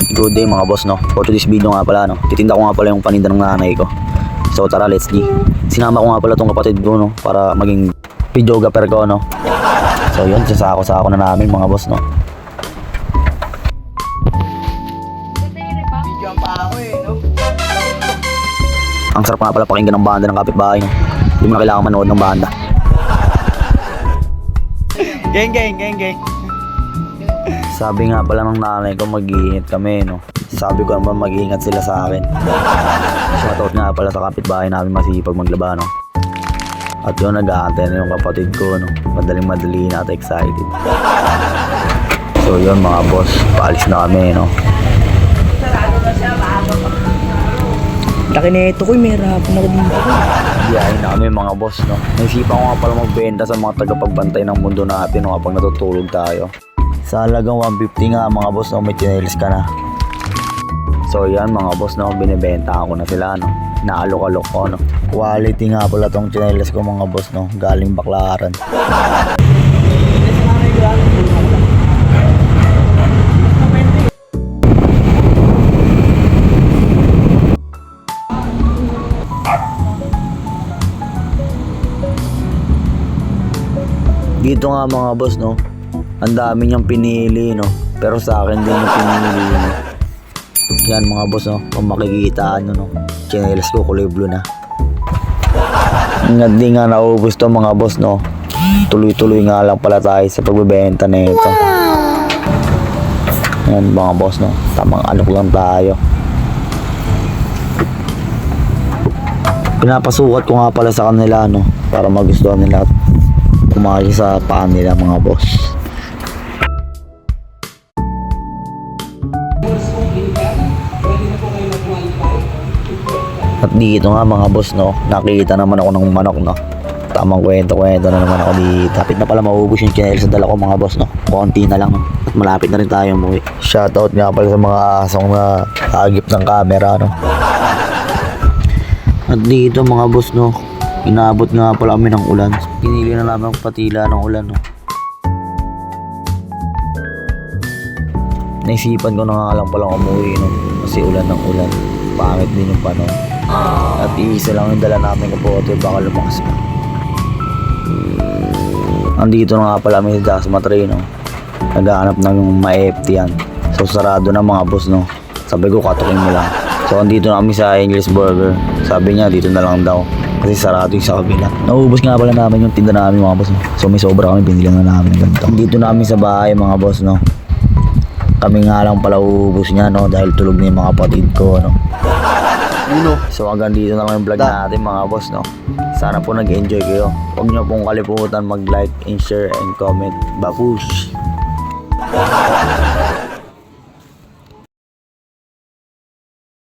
Good day mga boss, no. For today's video nga pala, no, titinda ko nga pala yung paninda ng nanay ko. So tara, let's go. Sinama ko nga pala tong kapatid ko, no, para maging videographer ko, no. So yun, sasako-sako na namin mga boss, no. Video pa ako no? Ang sarap nga pala pakinggan ng banda ng kapitbahay, no. Hindi mo na kailangan manood ng banda. Geng. Sabi nga pala ng nanay ko, mag-iingat kami, no. Sabi ko naman, mag-iingat sila sa akin. Shoutout nga pala sa kapitbahay namin, masipag maglaba, no. At yun, nag-aantay na yung kapatid ko, no. Madaling-madali na at excited. So yun mga boss, paalis na kami, no. Laki na ito ko, may harapan ako dito ko. Biyahin na kami mga boss, no. Naisipan ko nga pala magbenta sa mga tagapagbantay ng mundo natin, no, kapag natutulog tayo. Sa halagang 150 nga mga boss, no, may chinelis ka na. So yan mga boss, no, binibenta ko na sila, no. Naalok-alok ko, no. Quality nga pala tong chinelis ko mga boss, no. Galing Baklaran. Dito nga mga boss, no, ang dami niyang pinili, no, pero sa akin din yung pinili, no. Yan mga boss, no, kung makikita nyo, no, chinelas ko kulay blue na. Hindi nga naubos to mga boss, no. Tuloy-tuloy nga lang pala tayo sa pagbebenta na ito. Yan mga boss, no, tamang alok lang tayo. Pinapasukat ko nga pala sa kanila, no, para magustuhan nila at kumaki sa paan nila mga boss. At dito nga mga boss, no, nakita naman ako ng manok, no. Tamang kwento na naman ako dito. Tapit na pala maubos yung channel sa dala ko mga boss, no. Konti na lang, no. At malapit na rin tayo umuwi. Shoutout nga pala sa mga asong na agip ng camera, no. At dito mga boss, no, inabot nga pala kami ng ulan. Pinili na namin ang patila ng ulan, no. Naisipan ko na nga lang palang umuwi, no, kasi ulan ng ulan. Pangit din yung panahon. At iisa lang yung dala namin kapote, baka lumakas pa. Andito na nga pala kami sa Dasma Tray, no. Naghahanap na yung ma-FT yan. So sarado na mga boss, no. Sabi ko katukin mo lang. So andito na kami sa English Burger. Sabi niya dito na lang daw kasi sarado yung sa kabila. Naubos nga pala namin yung tinda namin mga boss, no. So may sobra kami, binili na namin ng ganito. Dito na kami sa bahay mga boss, no. Kami nga lang pala uubos niya, no, dahil tulog na yung mga kapatid ko, no. So hanggang dito na lang yung vlog natin mga boss, no. Sana po nag-enjoy kayo. Huwag niyo pong kalimutan mag-like and share and comment. Babush!